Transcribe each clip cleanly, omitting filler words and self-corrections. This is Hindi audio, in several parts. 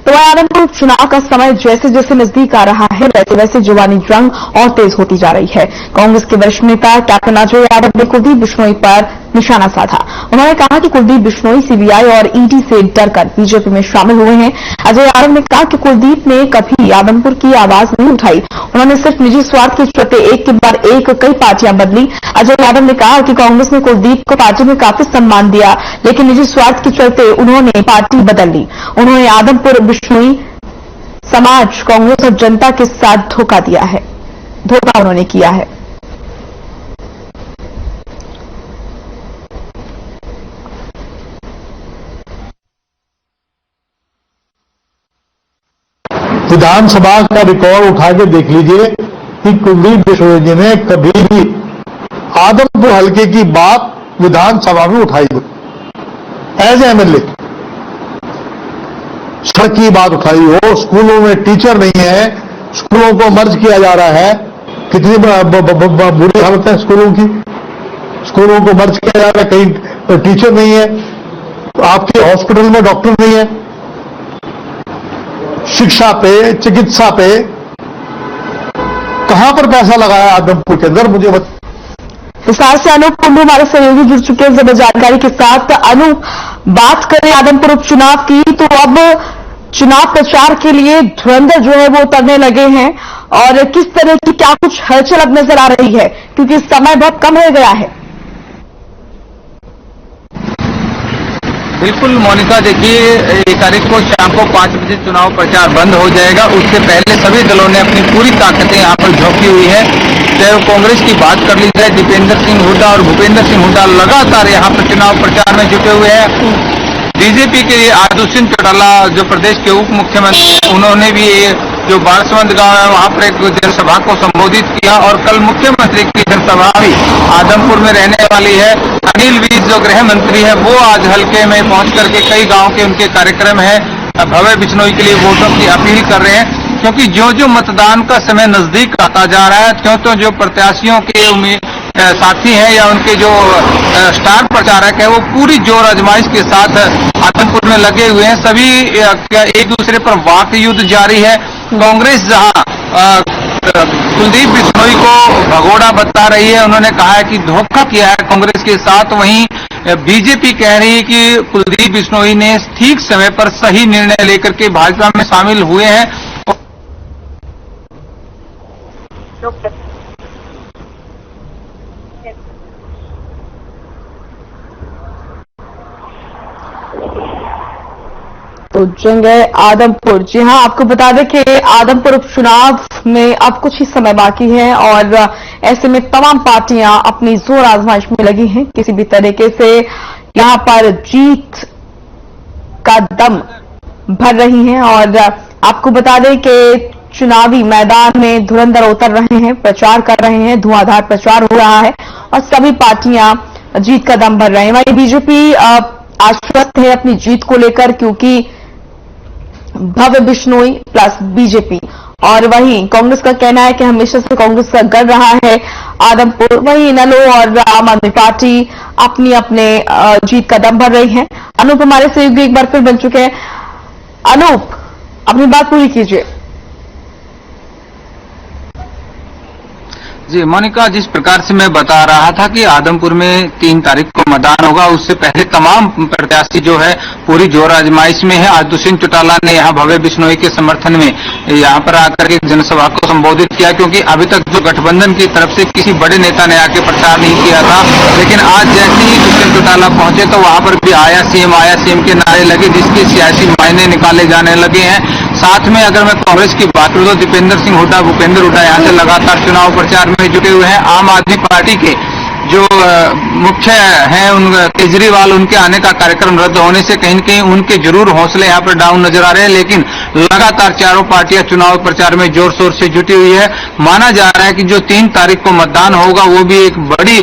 तो वह आदमपुर चुनाव का समय जैसे जैसे नजदीक आ रहा है वैसे वैसे जवानी जंग और तेज होती जा रही है। कांग्रेस के वरिष्ठ नेता कैप्टन अजय यादव ने कुलदीप बिश्नोई पर निशाना साधा। उन्होंने कहा कि कुलदीप बिश्नोई सीबीआई और ईडी से डरकर बीजेपी में शामिल हुए हैं। अजय यादव ने कहा कि कुलदीप ने कभी आदमपुर की आवाज नहीं उठाई, उन्होंने सिर्फ निजी स्वार्थ के चलते एक के बाद एक कई पार्टियां बदली। अजय यादव ने कहा कि कांग्रेस ने कुलदीप को पार्टी में काफी सम्मान दिया, लेकिन निजी स्वार्थ के चलते उन्होंने पार्टी बदल ली। उन्होंने आदमपुर बिश्नोई समाज, कांग्रेस और जनता के साथ धोखा उन्होंने किया है। विधानसभा का रिकॉर्ड उठा के देख लीजिए कि कुलदीप बिश्नोई जी ने कभी भी आदमपुर हलके की बात विधानसभा में उठाई हो, एज एमएलए सड़क की बात उठाई हो, स्कूलों में टीचर नहीं है, स्कूलों को मर्ज किया जा रहा है, कितनी बुरी हालत है स्कूलों की, स्कूलों को मर्ज किया जा रहा है, कहीं टीचर नहीं है, आपके हॉस्पिटल में डॉक्टर नहीं है, शिक्षा पे, चिकित्सा पे कहां पर पैसा लगाया आदमपुर के अंदर, मुझे विस्तार से अनूप कुंडू हमारे सहयोगी जुड़ चुके हैं ज्यादा जानकारी के साथ। अनूप, बात करें आदमपुर उपचुनाव की, तो अब चुनाव प्रचार के लिए धुरंधर जो है वो उतरने लगे हैं और किस तरह की क्या कुछ हलचल अब नजर आ रही है, क्योंकि समय बहुत कम हो गया है। बिल्कुल मोनिका, देखिए 1 तारीख को शाम को 5 बजे चुनाव प्रचार बंद हो जाएगा। उससे पहले सभी दलों ने अपनी पूरी ताकतें यहां पर झोंकी हुई है। चाहे वो कांग्रेस की बात कर ली जाए, दीपेंद्र सिंह हुड्डा और भूपेंद्र सिंह हुड्डा लगातार यहां पर चुनाव प्रचार में जुटे हुए हैं। बीजेपी के दुष्यंत चौटाला जो प्रदेश के उप मुख्यमंत्री, उन्होंने भी जो बारसवंत गांव है वहां पर एक जनसभा को संबोधित किया और कल मुख्यमंत्री की जनसभा भी आदमपुर में रहने वाली है। अनिल विज जो गृह मंत्री है वो आज हल्के में पहुंच करके कई गांव के उनके कार्यक्रम है भव्य बिश्नोई के लिए वोटों की अपील कर रहे हैं, क्योंकि जो जो मतदान का समय नजदीक आता जा रहा है, त्यों जो प्रत्याशियों के साथी हैं या उनके जो स्टार प्रचारक है वो पूरी जोर आजमाइश के साथ आदमपुर में लगे हुए हैं। सभी एक दूसरे पर वाक युद्ध जारी है। कांग्रेस जहां कुलदीप बिश्नोई को भगोड़ा बता रही है, उन्होंने कहा है कि धोखा किया है कांग्रेस के साथ, वहीं बीजेपी कह रही है कि कुलदीप बिश्नोई ने ठीक समय पर सही निर्णय लेकर के भाजपा में शामिल हुए हैं। तो जंग है आदमपुर। जी हां, आपको बता दें कि आदमपुर उपचुनाव में अब कुछ ही समय बाकी है और ऐसे में तमाम पार्टियां अपनी जोर आजमाइश में लगी हैं, किसी भी तरीके से यहां पर जीत का दम भर रही हैं। और आपको बता दें कि चुनावी मैदान में धुरंधर उतर रहे हैं, प्रचार कर रहे हैं, धुआंधार प्रचार हो रहा है और सभी पार्टियां जीत का दम भर रहे हैं। वहीं बीजेपी आश्वस्त है अपनी जीत को लेकर, क्योंकि भव्य बिश्नोई प्लस बीजेपी, और वहीं कांग्रेस का कहना है कि हमेशा से कांग्रेस का गढ़ रहा है आदमपुर। वहीं इनेलो और आम आदमी पार्टी अपने जीत का दम भर रही है। अनूप हमारे सहयोगी एक बार फिर बन चुके हैं। अनूप, अपनी बात पूरी कीजिए। जी मोनिका, जिस प्रकार से मैं बता रहा था कि आदमपुर में 3 तारीख को मतदान होगा, उससे पहले तमाम प्रत्याशी जो है पूरी जोर आजमाइश में है। आज दुष्यंत चौटाला ने यहाँ भव्य बिश्नोई के समर्थन में यहाँ पर आकर के जनसभा को संबोधित किया, क्योंकि अभी तक जो गठबंधन की तरफ से किसी बड़े नेता ने आके प्रचार नहीं किया था, लेकिन आज जैसे ही दुष्यंत चौटाला पहुंचे तो वहां पर भी आया सीएम के नारे लगे, जिसके सियासी मायने निकाले जाने लगे हैं। साथ में अगर मैं कांग्रेस की बात करूं तो दीपेंद्र सिंह हुड्डा, भूपेंद्र हुड्डा यहाँ से लगातार चुनाव प्रचार में जुटे हुए हैं। आम आदमी पार्टी के जो मुख्य हैं उन केजरीवाल, उनके आने का कार्यक्रम रद्द होने से कहीं न कहीं उनके जरूर हौसले यहाँ पर डाउन नजर आ रहे हैं, लेकिन लगातार चारों पार्टियां चुनाव प्रचार में जोर शोर से जुटी हुई है। माना जा रहा है कि जो 3 तारीख को मतदान होगा वो भी एक बड़ी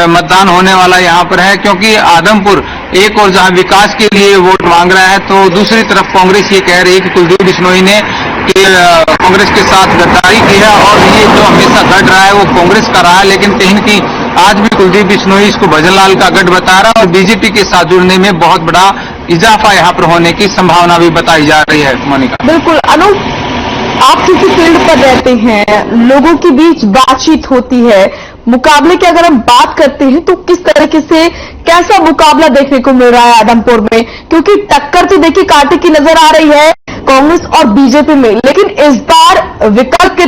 मतदान होने वाला यहाँ पर है, क्योंकि आदमपुर एक और जहां विकास के लिए वोट मांग रहा है, तो दूसरी तरफ कांग्रेस ये कह रही है कि कुलदीप बिश्नोई ने कांग्रेस के साथ गद्दारी की है और ये जो हमेशा गढ़ रहा है वो कांग्रेस का रहा है, लेकिन कहीं न कहीं आज भी कुलदीप बिश्नोई इसको भजनलाल का गढ़ बता रहा है और बीजेपी के साथ जुड़ने में बहुत बड़ा इजाफा यहाँ पर होने की संभावना भी बताई जा रही है। मोनिका, बिल्कुल अनूप, आप किसी फील्ड पर रहते हैं, लोगों के बीच बातचीत होती है, मुकाबले की अगर हम बात करते हैं तो किस तरीके से कैसा मुकाबला देखने को मिल रहा है आदमपुर में? क्योंकि टक्कर तो देखिए कांटे की नजर आ रही है कांग्रेस और बीजेपी में, लेकिन इस बार विकल्प के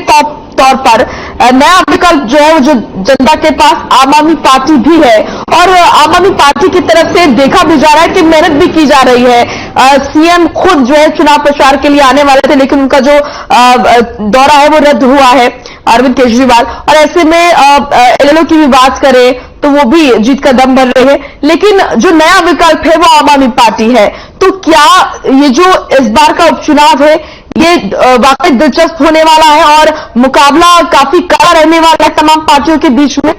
तौर पर नया विकल्प जो है वो जो जनता के पास आम आदमी पार्टी भी है, और आम आदमी पार्टी की तरफ से देखा भी जा रहा है कि मेहनत भी की जा रही है। सीएम खुद जो है चुनाव प्रचार के लिए आने वाले थे, लेकिन उनका जो दौरा है वो रद्द हुआ है, अरविंद केजरीवाल। और ऐसे में एलएलओ की भी बात करें तो वो भी जीत का दम भर रही है, लेकिन जो नया विकल्प है वो आम आदमी पार्टी है। तो क्या ये जो इस बार का उपचुनाव है ये वाकई दिलचस्प होने वाला है और मुकाबला काफी कड़ा रहने वाला है तमाम पार्टियों के बीच में?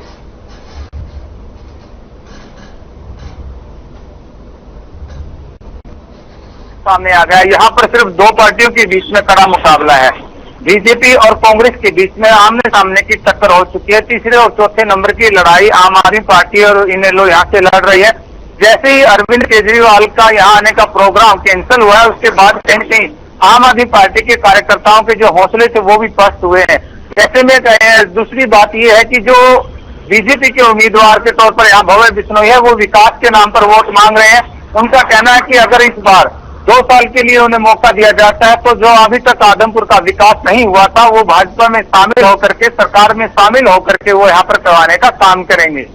सामने आ गया, यहाँ पर सिर्फ दो पार्टियों के बीच में कड़ा मुकाबला है। बीजेपी और कांग्रेस के बीच में आमने सामने की टक्कर हो चुकी है। तीसरे और चौथे नंबर की लड़ाई आम आदमी पार्टी और इनेलो यहाँ से लड़ रही है। जैसे ही अरविंद केजरीवाल का यहाँ आने का प्रोग्राम कैंसिल हुआ है, उसके बाद कहीं न कहीं आम आदमी पार्टी के कार्यकर्ताओं के जो हौसले थे वो भी पस्त हुए हैं। ऐसे में दूसरी बात यह है कि जो बीजेपी के उम्मीदवार के तौर पर यहाँ भव्य बिश्नोई है, वो विकास के नाम पर वोट मांग रहे हैं। उनका कहना है कि अगर इस बार 2 साल के लिए उन्हें मौका दिया जाता है तो जो अभी तक आदमपुर का विकास नहीं हुआ था वो भाजपा में शामिल होकर के, सरकार में शामिल होकर के वो यहाँ पर करवाने का काम करेंगे।